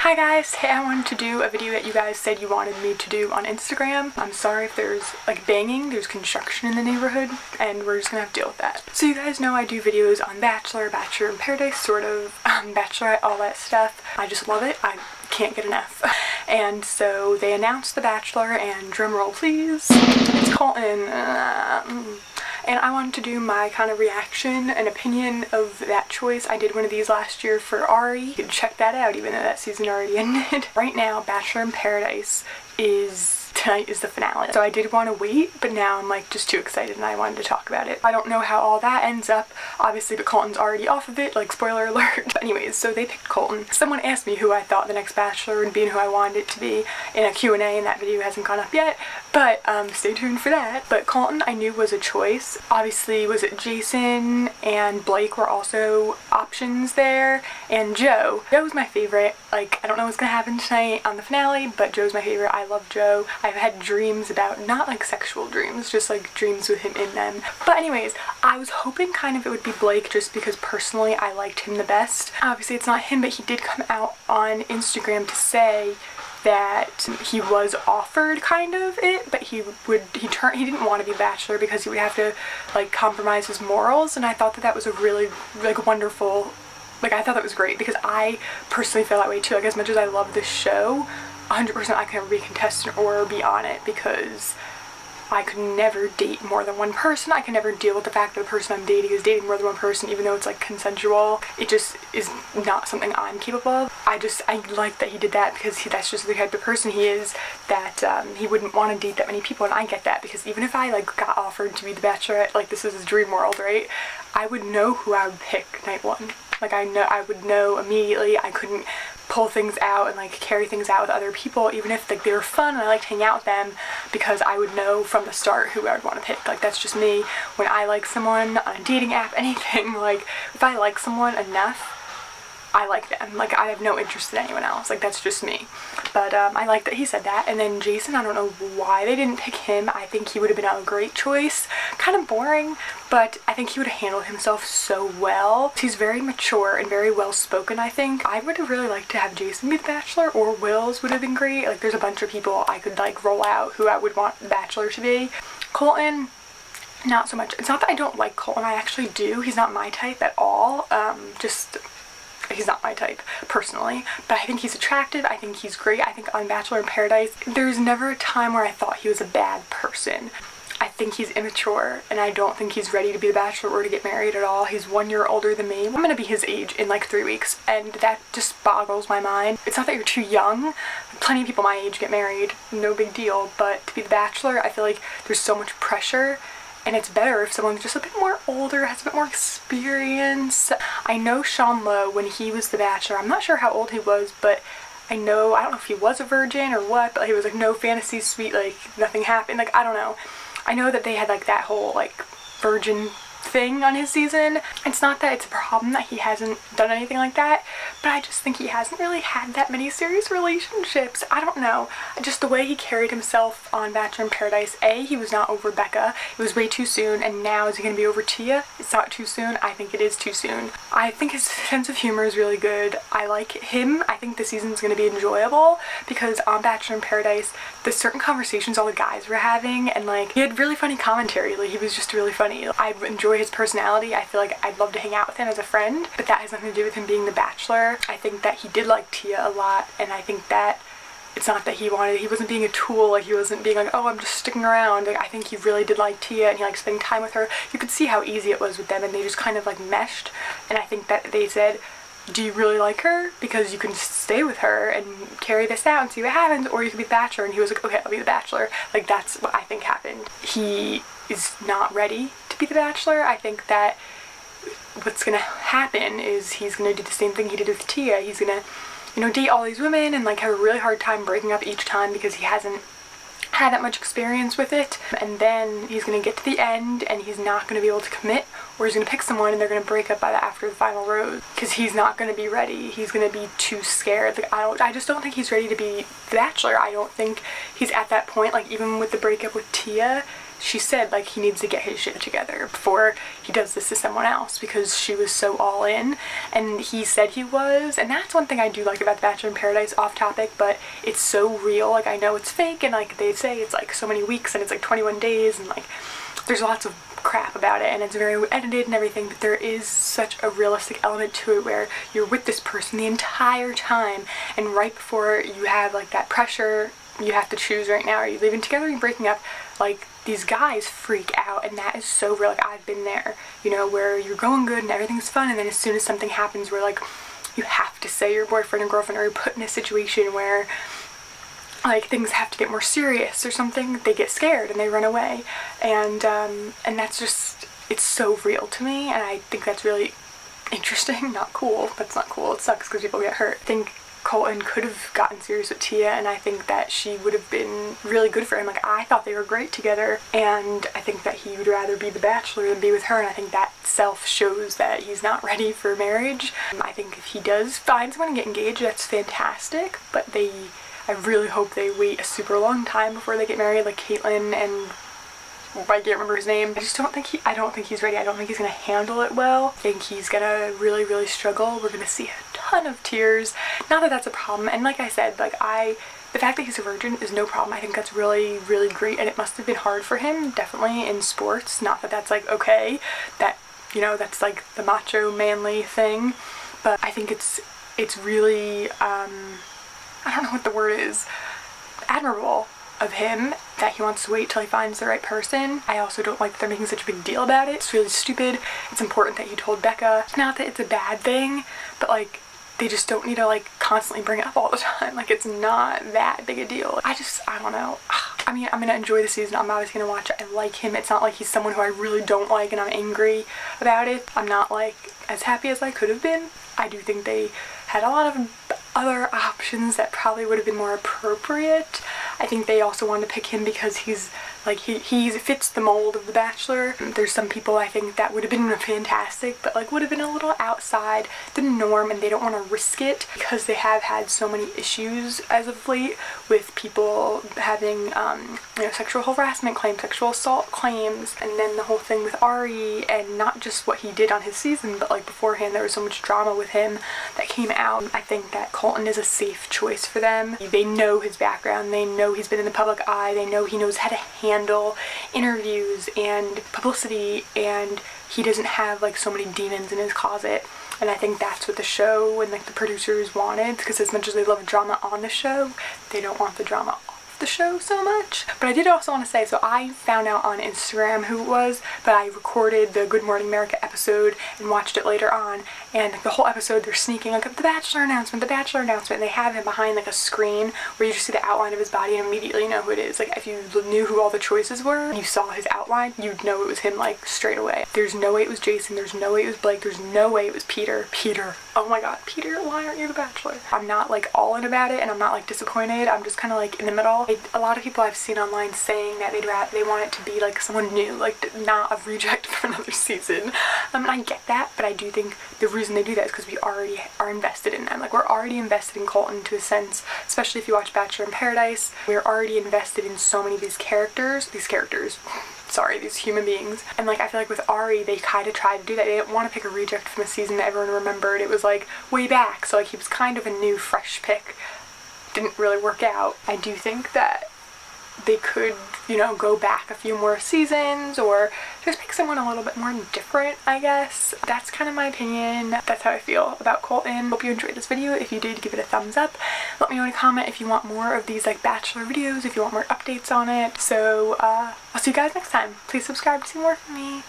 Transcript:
Hi guys, hey, I wanted to do a video that you guys said you wanted me to do on Instagram. I'm sorry if there's like banging, there's construction in the neighborhood, and we're just gonna have to deal with that. So you guys know I do videos on Bachelor, Bachelor in Paradise, sort of, Bachelorette, all that stuff. I just love it. I can't get enough. And so they announced The Bachelor, and drumroll please, it's Colton. And I wanted to do my kind of reaction and opinion of that choice. I did one of these last year for Arie. You can check that out even though that season already ended. Right now, Bachelor in Paradise tonight is the finale. So I did want to wait, but now I'm like just too excited and I wanted to talk about it. I don't know how all that ends up, obviously, but Colton's already off of it, like spoiler alert. But anyways, so they picked Colton. Someone asked me who I thought the next Bachelor would be and who I wanted it to be in a Q&A, and that video hasn't gone up yet, but stay tuned for that. But Colton I knew was a choice. Obviously, was it Jason and Blake were also options there, and Joe. Joe was my favorite. Like, I don't know what's gonna happen tonight on the finale, but Joe's my favorite. I love Joe. I've had dreams about, not like sexual dreams, just like dreams with him in them. But anyways, I was hoping kind of it would be Blake just because personally I liked him the best. Obviously it's not him, but he did come out on Instagram to say that he was offered kind of it, but he didn't want to be Bachelor because he would have to like compromise his morals, and I thought that that was a really like wonderful, like I thought that was great because I personally feel that way too. Like, as much as I love this show, 100% I could never be a contestant or be on it because I could never date more than one person. I can never deal with the fact that the person I'm dating is dating more than one person, even though it's like consensual. It just is not something I'm capable of. I like that he did that because that's just the type of person he is, that he wouldn't want to date that many people, and I get that because even if I like got offered to be the Bachelorette, like this is his dream world, right? I would know who I would pick night one. Like I would know immediately. I couldn't pull things out and like carry things out with other people, even if like they were fun and I liked hanging out with them, because I would know from the start who I would want to pick. Like, that's just me. When I like someone on a dating app, anything, like if I like someone enough, I like them. Like, I have no interest in anyone else. Like, that's just me. But I like that he said that. And then Jason, I don't know why they didn't pick him. I think he would have been a great choice. Kind of boring, but I think he would have handled himself so well. He's very mature and very well spoken, I think. I would have really liked to have Jason be the Bachelor, or Wills would have been great. Like, there's a bunch of people I could like roll out who I would want the Bachelor to be. Colton, not so much. It's not that I don't like Colton. I actually do. He's not my type at all. He's not my type personally, but I think he's attractive. I think he's great. I think on Bachelor in Paradise, there's never a time where I thought he was a bad person. I think he's immature, and I don't think he's ready to be the Bachelor or to get married at all. He's 1 year older than me. I'm gonna be his age in like 3 weeks, and that just boggles my mind. It's not that you're too young. Plenty of people my age get married, no big deal, but to be the Bachelor, I feel like there's so much pressure. And it's better if someone's just a bit more older, has a bit more experience. I know Sean Lowe, when he was the Bachelor, I'm not sure how old he was, but I don't know if he was a virgin or what, but he was like, no fantasy suite, like nothing happened. Like, I don't know. I know that they had like that whole like virgin thing on his season. It's not that it's a problem that he hasn't done anything like that, but I just think he hasn't really had that many serious relationships. I don't know, just the way he carried himself on Bachelor in Paradise. He was not over Becca, it was way too soon, and now is he gonna be over Tia? It's not too soon. I think it is too soon. I think his sense of humor is really good. I like him. I think the season's gonna be enjoyable because on Bachelor in Paradise, the certain conversations all the guys were having, and like he had really funny commentary. Like, he was just really funny. I enjoy his personality. I feel like I'd love to hang out with him as a friend, but that has nothing to do with him being the Bachelor. I think that he did like Tia a lot, and I think that it's not that he wasn't being a tool. Like, he wasn't being like, oh, I'm just sticking around. Like, I think he really did like Tia, and he liked spending time with her. You could see how easy it was with them, and they just kind of like meshed. And I think that they said, do you really like her? Because you can just stay with her and carry this out and see what happens, or you could be the Bachelor. And he was like, okay, I'll be the Bachelor. Like, that's what I think happened. He is not ready to be the Bachelor. I think that what's gonna happen is he's gonna do the same thing he did with Tia. He's gonna, you know, date all these women and like have a really hard time breaking up each time because he hasn't had that much experience with it, and then he's gonna get to the end and he's not gonna be able to commit, or he's gonna pick someone and they're gonna break up after the final rose because he's not gonna be ready. He's gonna be too scared. Like, I just don't think he's ready to be the Bachelor. I don't think he's at that point. Like, even with the breakup with Tia, she said like he needs to get his shit together before he does this to someone else, because she was so all in, and he said he was. And that's one thing I do like about The Bachelor in Paradise, off topic, but it's so real. Like, I know it's fake, and like they say it's like so many weeks and it's like 21 days, and like there's lots of crap about it, and it's very edited and everything, but there is such a realistic element to it where you're with this person the entire time, and right before you have like that pressure, you have to choose right now, are you leaving together or are you breaking up? Like, these guys freak out, and that is so real. Like, I've been there, you know, where you're going good and everything's fun, and then as soon as something happens where like you have to say your boyfriend or girlfriend, or you're put in a situation where like things have to get more serious or something, they get scared and they run away, and that's just, it's so real to me, and I think that's really interesting. Not cool. That's not cool. It sucks because people get hurt. I think Colton could have gotten serious with Tia, and I think that she would have been really good for him. Like, I thought they were great together, and I think that he would rather be the Bachelor than be with her, and I think that self shows that he's not ready for marriage. I think if he does find someone and get engaged, that's fantastic, but I really hope they wait a super long time before they get married, like Caitlyn and I can't remember his name. I don't think he's ready. I don't think he's gonna handle it well. I think he's gonna really, really struggle. We're gonna see a ton of tears. Not that that's a problem, and like I said, like the fact that he's a virgin is no problem. I think that's really, really great, and it must have been hard for him, definitely in sports. Not that that's like okay, that, you know, that's like the macho manly thing, but I think it's really I don't know what the word is, admirable of him that he wants to wait till he finds the right person. I also don't like that they're making such a big deal about it. It's really stupid. It's important that he told Becca. Not that it's a bad thing, but like, they just don't need to like constantly bring it up all the time. Like, it's not that big a deal. I don't know. I mean, I'm gonna enjoy the season. I'm always gonna watch it. I like him. It's not like he's someone who I really don't like and I'm angry about it. I'm not like as happy as I could have been. I do think they had a lot of other options that probably would have been more appropriate. I think they also wanted to pick him because he's like, he fits the mold of The Bachelor. There's some people I think that would have been fantastic, but like would have been a little outside the norm, and they don't want to risk it because they have had so many issues as of late with people having you know, sexual harassment claims, sexual assault claims, and then the whole thing with Arie, and not just what he did on his season, but like beforehand there was so much drama with him that came out. I think that Colton is a safe choice for them. They know his background, they know he's been in the public eye, they know he knows how to handle interviews and publicity, and he doesn't have like so many demons in his closet. And I think that's what the show and like the producers wanted, because as much as they love drama on the show, they don't want the drama off the show so much. But I did also want to say, so I found out on Instagram who it was, but I recorded the Good Morning America episode and watched it later on, and the whole episode they're sneaking like the Bachelor announcement, and they have him behind like a screen where you just see the outline of his body and immediately know who it is. Like, if you knew who all the choices were, you saw his outline, you'd know it was him like straight away. There's no way it was Jason, there's no way it was Blake, there's no way it was Peter. Oh my god, Peter, why aren't you the Bachelor? I'm not like all in about it, and I'm not like disappointed. I'm just kind of like in the middle. A lot of people I've seen online saying that they want it to be like someone new, like not a reject for another season. And I get that, but I do think the reason they do that is because we already are invested in them. Like, we're already invested in Colton to a sense, especially if you watch Bachelor in Paradise. We're already invested in so many of these human beings. And like, I feel like with Arie, they kind of tried to do that. They didn't want to pick a reject from a season that everyone remembered. It was like way back, so like he was kind of a new, fresh pick. Didn't really work out. I do think that they could, you know, go back a few more seasons or just pick someone a little bit more different, I guess. That's kind of my opinion. That's how I feel about Colton. Hope you enjoyed this video. If you did, give it a thumbs up. Let me know in a comment if you want more of these like Bachelor videos, if you want more updates on it. So I'll see you guys next time. Please subscribe to see more from me.